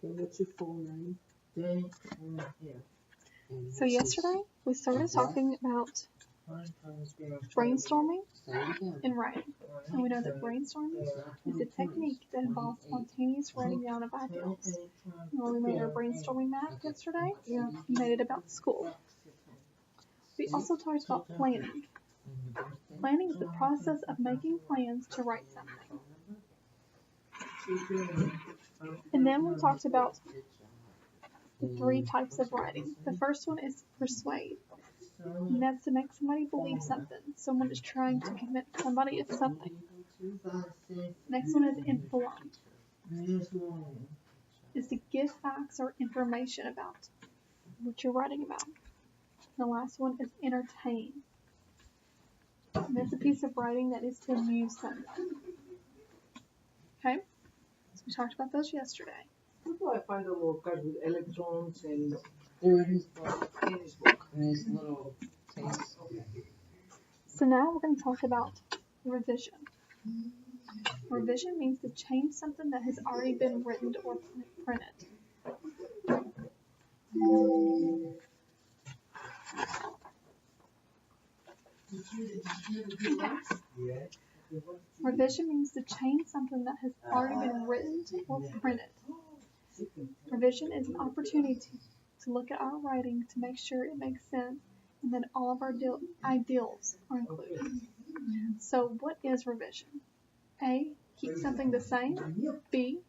Okay, what's your full name? Day and here. So yesterday we started talking about brainstorming and writing. And we know that brainstorming is a technique that involves spontaneous writing down of ideals. And when we made our brainstorming map yesterday, we made it about school. We also talked about planning. Planning is the process of making plans to write something. And then we talked about the 3 types of writing. The first one is persuade. And that's to make somebody believe something. Someone is trying to convince somebody of something. Next one is inform. Is to give facts or information about what you're writing about. The last one is entertain. And that's a piece of writing that is to amuse someone. Okay? So we talked about those yesterday. Where do I find a little card with electrons and they're in his book? In his book. In his little case. So now we're going to talk about revision. Revision means to change something that has already been written or printed. Revision means to change something that has already been written or printed. Revision is an opportunity to look at our writing to make sure it makes sense and that all of our ideals are included. So what is revision? A, keep something the same. B,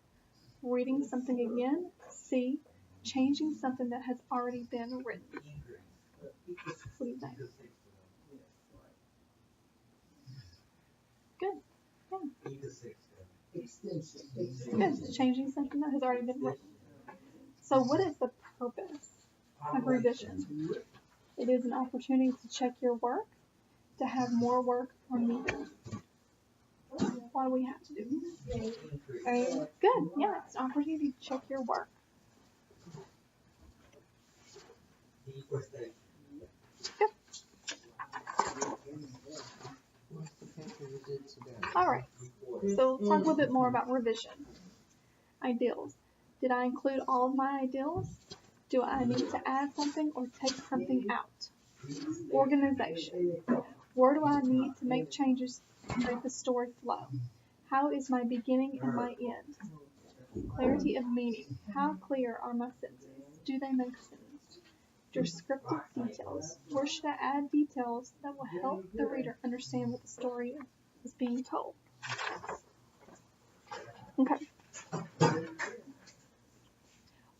reading something again. C, changing something that has already been written. What do you think? Good. Yeah. Good. Changing something that has already been written. So what is the purpose of revision? It is an opportunity to check your work, to have more work or neither. Why do we have to do this? Good. Yeah, it's an opportunity to check your work. Good. All right. So let's talk a little bit more about revision. Ideals. Did I include all of my ideals? Do I need to add something or take something out? Organization. Where do I need to make changes to make the story flow? How is my beginning and my end? Clarity of meaning. How clear are my sentences? Do they make sense? Descriptive details. Where should I add details that will help the reader understand what the story is being told? Okay.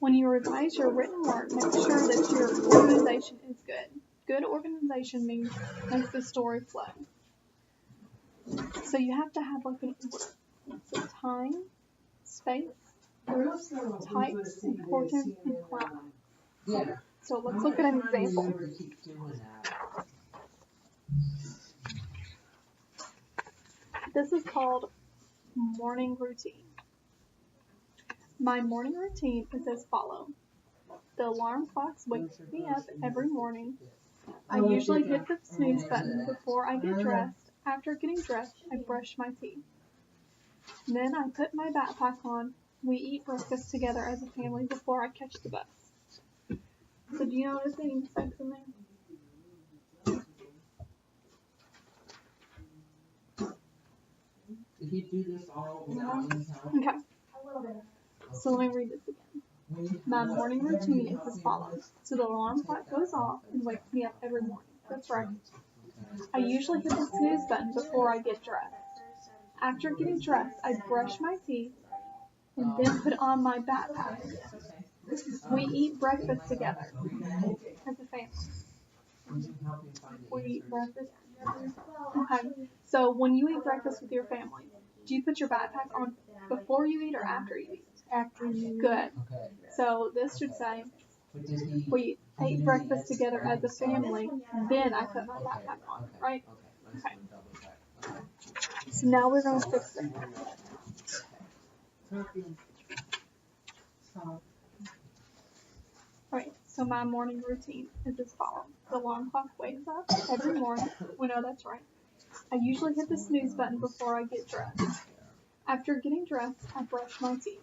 When you revise your written work, make sure that your organization is good. Good organization means makes the story flow. So you have to have like an order. So time, space, groups, types, importance, and class. So let's look at an example. This is called morning routine. My morning routine is as follows. The alarm clocks wake me up every morning. I usually hit the snooze button before I get dressed. After getting dressed, I brush my teeth. Then I put my backpack on. We eat breakfast together as a family before I catch the bus. So do you notice any mistakes in there? Did he do this all without any help? Okay. So let me read this again. My morning routine is as follows. So the alarm clock goes off and wakes me up every morning. That's right. I usually hit the snooze button before I get dressed. After getting dressed, I brush my teeth and then put on my backpack. We eat breakfast together as a family. We eat breakfast together. Okay. So when you eat breakfast with your family, do you put your backpack on before you eat or after you eat? After you eat. Good. So this should say, we ate breakfast together as a family, then I put my backpack on, right? Okay. So now we're going to fix it. Alright, so my morning routine is as follows. The alarm clock wakes up every morning. We know that's right. I usually hit the snooze button before I get dressed. After getting dressed, I brush my teeth.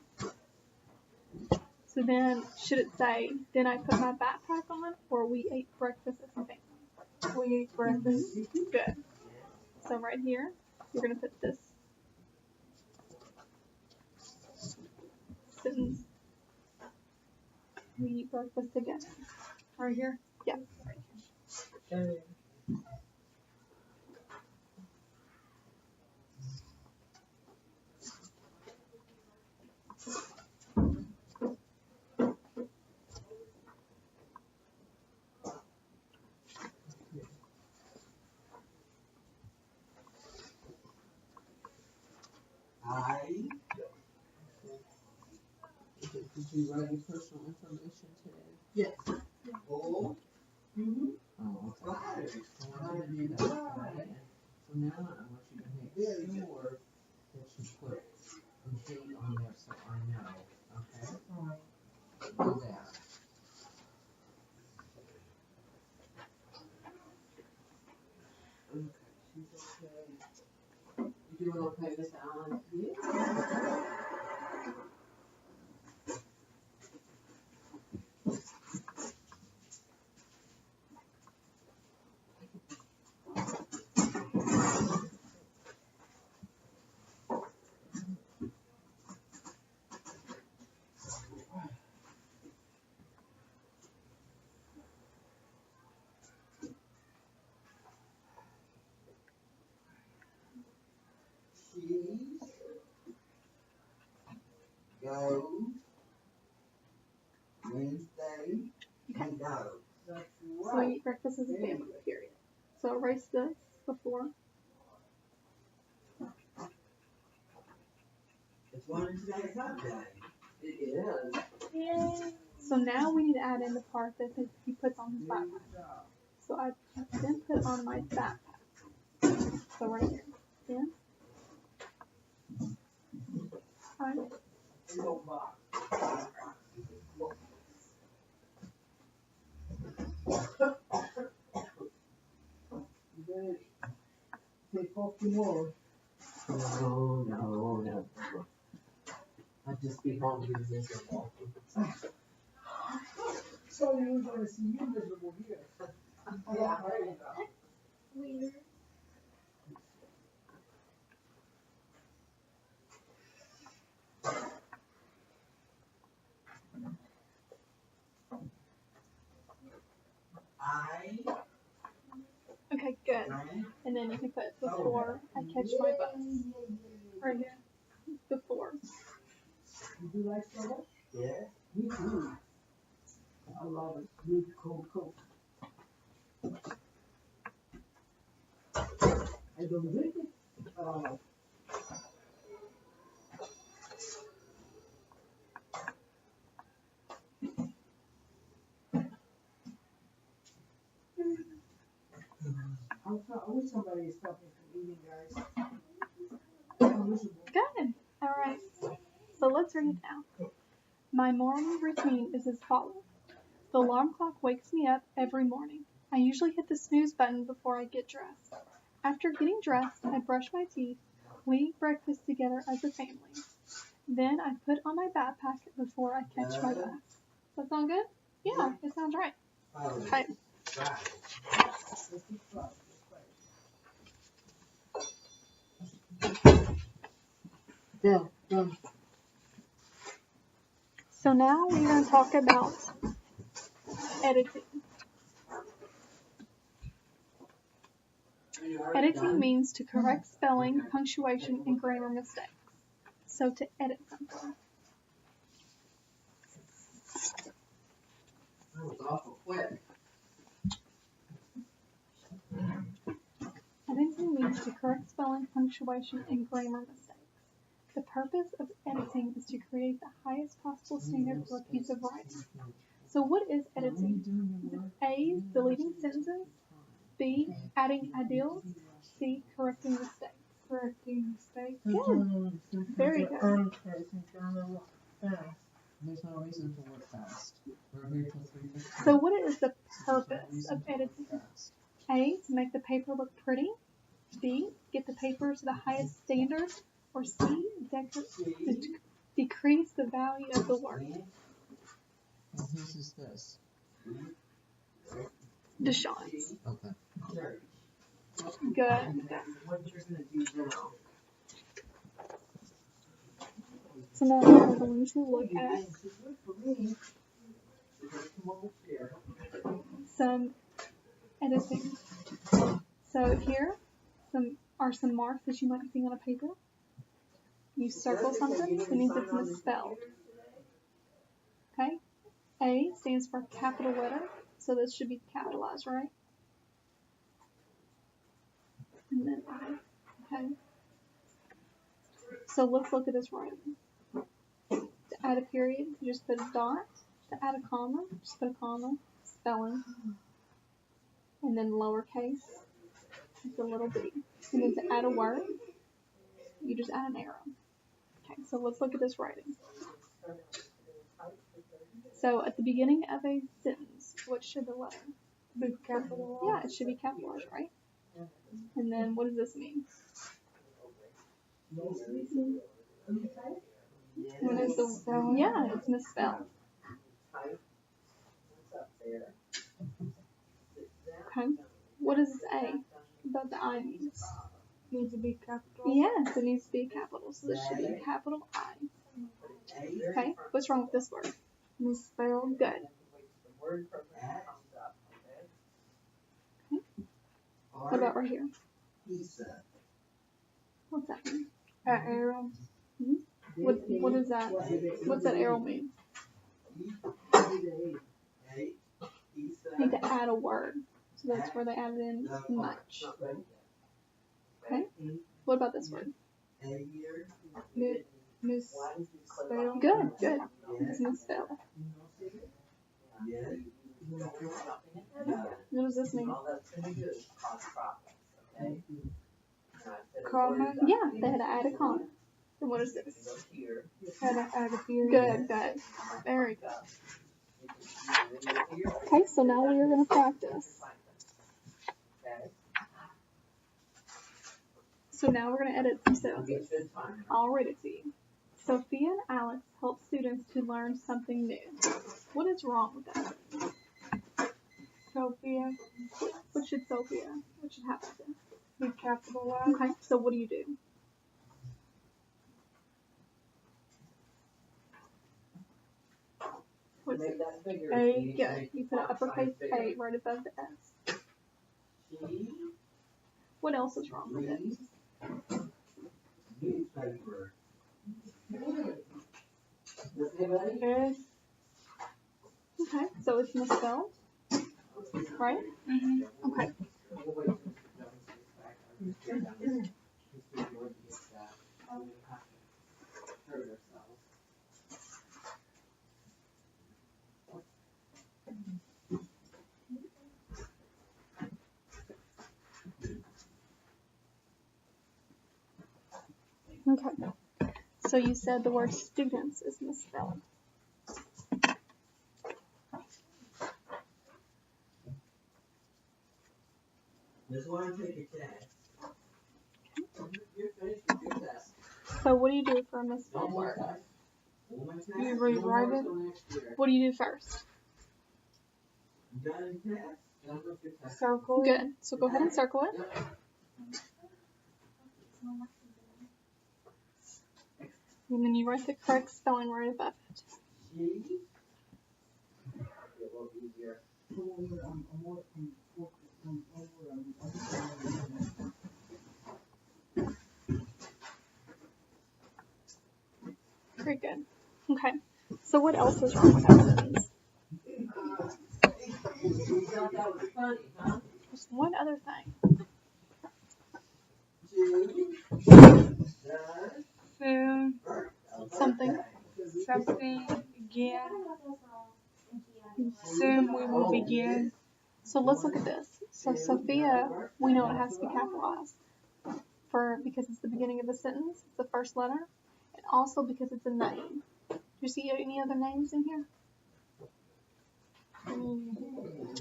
So then, should it say, then I put my backpack on, or we ate breakfast as a family? We ate breakfast. Good. So right here, you're going to put this sentence. We eat breakfast together. Right here? Yeah. Right here. Did you write any personal information today? Yes. Oh. Mm-hmm. Oh, okay. So we're going to do that, right? So now I want you to make sure that you put a date on there so I know, okay? Do that. Okay, she's okay. You doing okay, Miss Allen? Yeah. Go Wednesday and go. So we eat breakfast as a family, period. So erase this before. It's one of today's Sunday. It is. Yay. So now we need to add in the part that he puts on his backpack. So I then put on my backpack. So right here. Then I Take off tomorrow. No. I'd just be home and miserable. So you were gonna see you miserable here. Yeah. weird. Okay, good. And then you can put before I catch my bus. Right here. Before. You do like trouble? Yeah. Me too. I love it. Good cold Coke. I don't drink it. I wish somebody stopped me from eating, guys. I'm miserable. Good. All right. So let's read it now. My morning routine is as follows. The alarm clock wakes me up every morning. I usually hit the snooze button before I get dressed. After getting dressed, I brush my teeth. We eat breakfast together as a family. Then I put on my backpack before I catch my bus. Does that sound good? Yeah, it sounds right. Okay. Done. So now we're going to talk about editing. Editing means to correct spelling, punctuation, and grammar mistakes. So to edit something. That was awful quick. Editing means to correct spelling, punctuation, and grammar mistakes. The purpose of editing is to create the highest possible standard for a piece of writing. So what is editing? A, deleting sentences. B, adding ideals. C, correcting mistakes. Correcting mistakes. Good. Very good. There's no reason to work fast. We're here till 3:15. So what is the purpose of editing? A, to make the paper look pretty. B, get the paper to the highest standard. Or C, decrease the value of the work. whose is this? Deshaun's. Okay. Good. What you're gonna do now? So now we're going to look at some editing. So here are some marks that you might be seeing on a paper. You circle something, that means it's misspelled. Okay? A stands for capital letter, so this should be capitalized, right? And then I. Okay? So let's look at this writing. To add a period, you just put a dot. To add a comma, just put a comma, spelling. And then lowercase, just a little b. And then to add a word, you just add an arrow. Okay, so let's look at this writing. So at the beginning of a sentence, what should the letter be? Capital? Yeah, it should be capitalized, right? And then what does this mean? When is the yeah, it's misspelled. Okay. What is A? About the I means? Needs to be capital. Yes, it needs to be capital. So this should be capital I. Okay. What's wrong with this word? Misspelled. Good. Okay. What about right here? What's that mean? Arrow. Mm-hmm. What is that? What's that arrow mean? Need to add a word. So that's where they added in much. Okay. What about this word? Misspelled. Good, good. It's misspelled. What does this mean? Comma? Yeah, they had to add a comma. And what is this? Had to add a period. Good, good. Very good. Okay, so now we are going to practice. So now we're going to edit some sentences. I'll read it to you. Sophia and Alex help students to learn something new. What is wrong with that? Sophia. What should happen to? Be capitalized. Okay, so what do you do? What's it? A, good. You put an uppercase A right above the S. What else is wrong with it? Newspaper. S. Okay, so it's misspelled, right? Mm-hmm. Okay. Okay. So you said the word students is misspelled. Just want to take a test. You're finished with your test. So what do you do for a misspelled word? You rewrite it. What do you do first? Done test. Circle. Good. So go ahead and circle it. And then you write the correct spelling right above it. Very good. Okay. So what else is wrong with that sentence? You thought that was funny, huh? Just one other thing. Soon. Something. Something again. Soon we will begin. So let's look at this. So Sophia, we know it has to be capitalized because it's the beginning of a sentence. It's the first letter. And also because it's a name. Do you see any other names in here?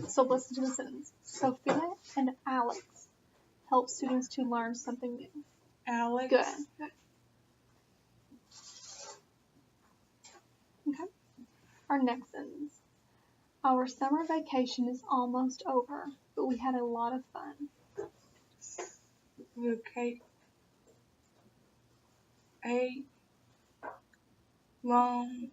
So listen to the sentence. Sophia and Alex help students to learn something new. Alex. Good. Okay. Our next sentence. Our summer vacation is almost over, but we had a lot of fun. Locate a long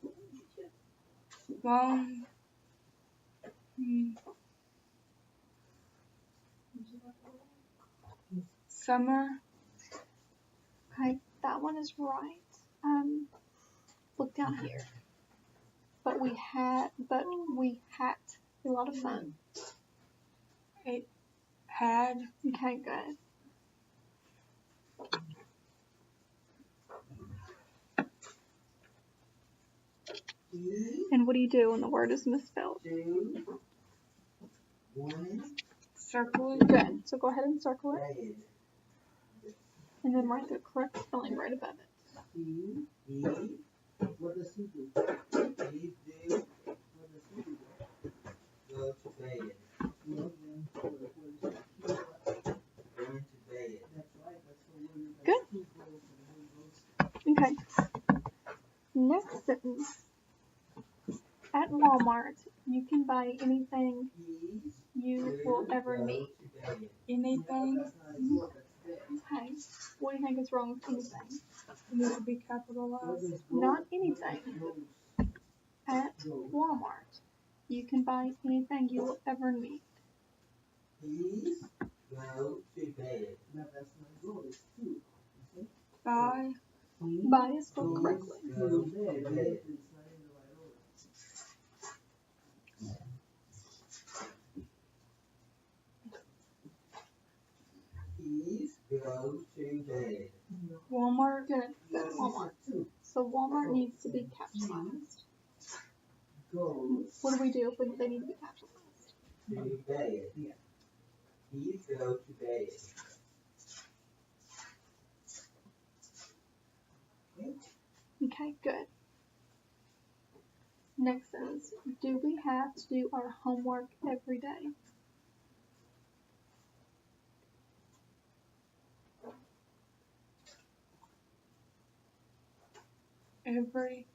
summer. Okay, that one is right. Look down here. But we had a lot of fun. It had Okay, good. And what do you do when the word is misspelled? 2, 1, circle it. Good. So go ahead and circle it, bad. and then write the correct spelling right above it. He, He, what does he do? he do What does he do? go to bed. Well, then, what is he? Going to bed. That's right, that's the word. That's Good. two goals and one goes. Okay. Next sentence. At Walmart, you can buy anything He's you will ever go need. to bed. Anything That's not his word, that's that. Okay. What do you think is wrong with anything? needs to be What capitalized. does Not goes- anything. goes- At goes? Walmart, you can buy anything you will ever need. He's go to bed. No, that's not goes, it's two. You see? Buy He Buy is spelled goes correctly. to bed, but yet it's not in the right order. He's go to bed. Walmart. Good. That's Walmart. So Walmart needs to be capitalized. Goes What do we do if they need to be capitalized? To bed. Yeah. He's go to bed. Okay, good. Next sentence. Do we have to do our homework every day? Every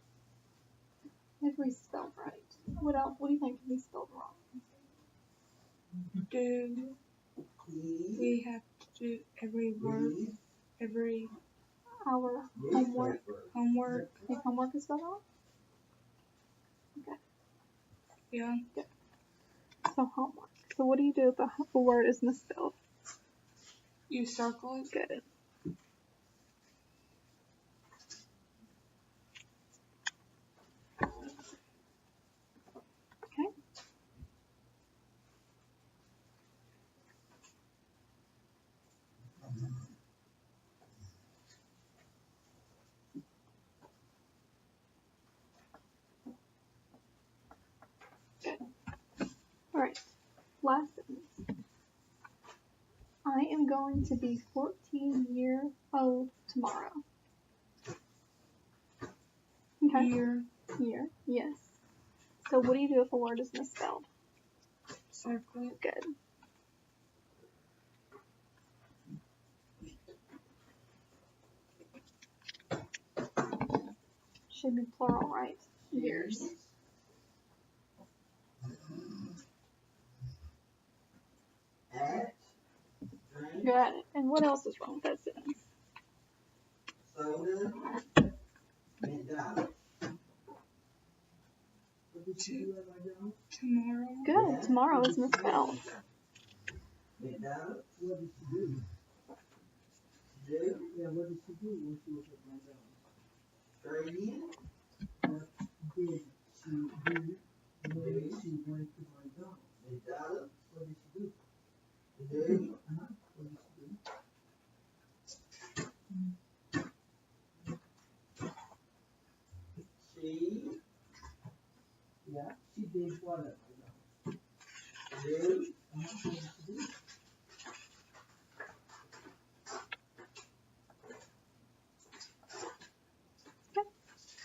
Every spelled right. What else? What do you think can be spelled wrong? do He we have to do every word, reads every Our homework. newspaper. homework? Think homework is spelled wrong? Yeah. So homework. So what do you do if a word is misspelled? You circle it. Good. Okay. Good. All right. Last sentence. I am going to be 14 years old tomorrow. Okay. Year. Year. Yes. So what do you do if a word is misspelled? Circle it. Good. Should be plural, right? Years. At drink Good. And what else is wrong with that sentence? soda McDonald's. What did she do at McDonald's? Tomorrow. Good. Tomorrow is misspelled. McDonald's What did she do? do Yeah, what did she do when she was at McDonald's? trade in What did she do when she went to McDonald's? McDonald's What did she do? do Uh-huh. What did she do? she Yeah, she did what at McDonald's? do Uh-huh. What did she do?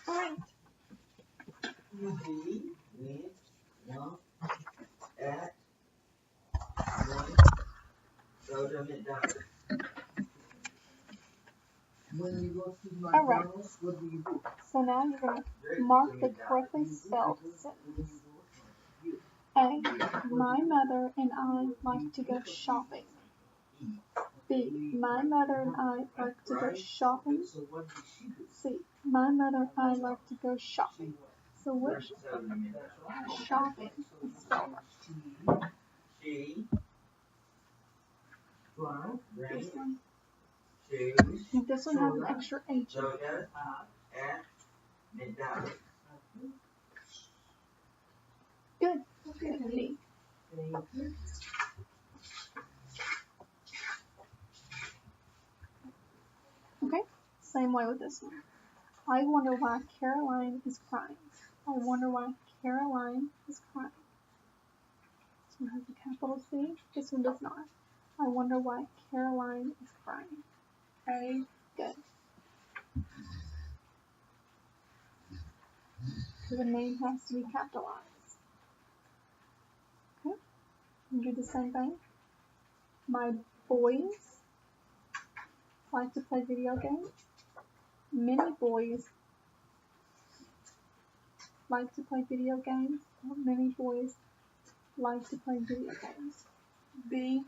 All right. he went once at drink soda McDonald's. When you go to All right. McDonald's, what do you do? So now you're going to Drink mark to the McDonald's. correctly spelled sentence. A. My mother and I like to go shopping. B. My mother and I like to go shopping. C. My mother and I like to go shopping. So which shopping is spelled? She, Drive. This one. shoes, This one has an extra H. in it. soda, at McDonald's. Good. Good. B. Thank you. Okay. Same way with this one. I wonder why Caroline is crying. I wonder why Caroline is crying. This one has a capital C. This one does not. I wonder why Caroline is crying. A. Good. So the name has to be capitalized. Okay. And do the same thing. My boys like to play video games. Many boys like to play video games. Many boys like to play video games. B.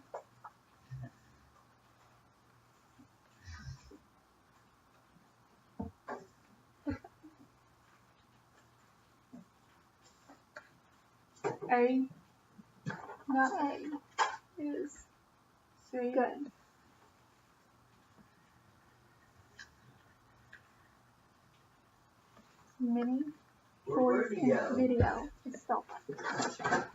A. Not A. It is C. good. Many Where boys do in you go? video is spelled like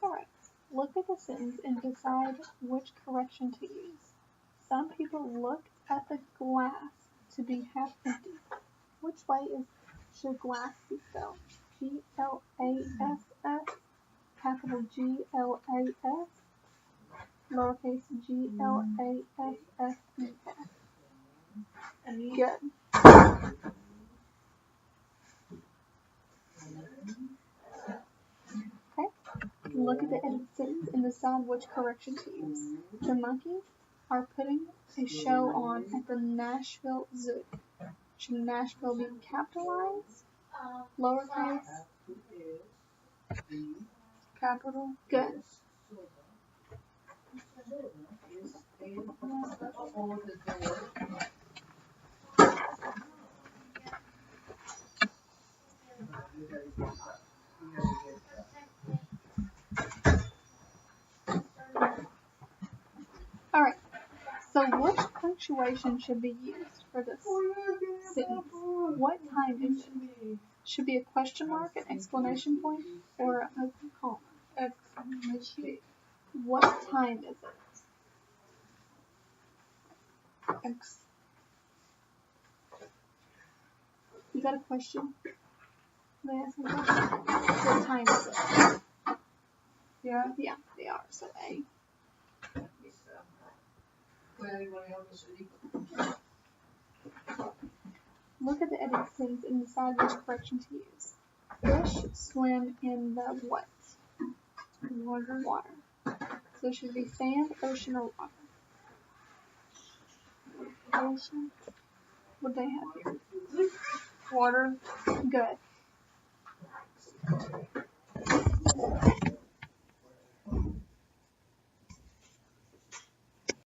Alright, look at the sentence and decide which correction to use. Some people looked at the glass to be half empty. Which way should glass be spelled? G-L-A-S-S, capital G-L-A-S, lowercase G-L-A-S-S-E-S. Good. Okay, look at the edited sentence and decide which correction to use. The monkeys are putting a show on at the Nashville Zoo. Should Nashville be capitalized? Lowercase? Capital. Good. Alright, so which punctuation should be used for this sentence? What time is it? Should be a question mark, an exclamation point, or a comma? Exclamation. What time is it? X. You got a question? Can I ask a question? What time is it? Yeah. Yeah, they are, so A. Look at the edit sentence and decide which correction to use. Fish swim in the what? Water. Water. So it should be sand, ocean, or water. Ocean. What do they have here? Water. Good.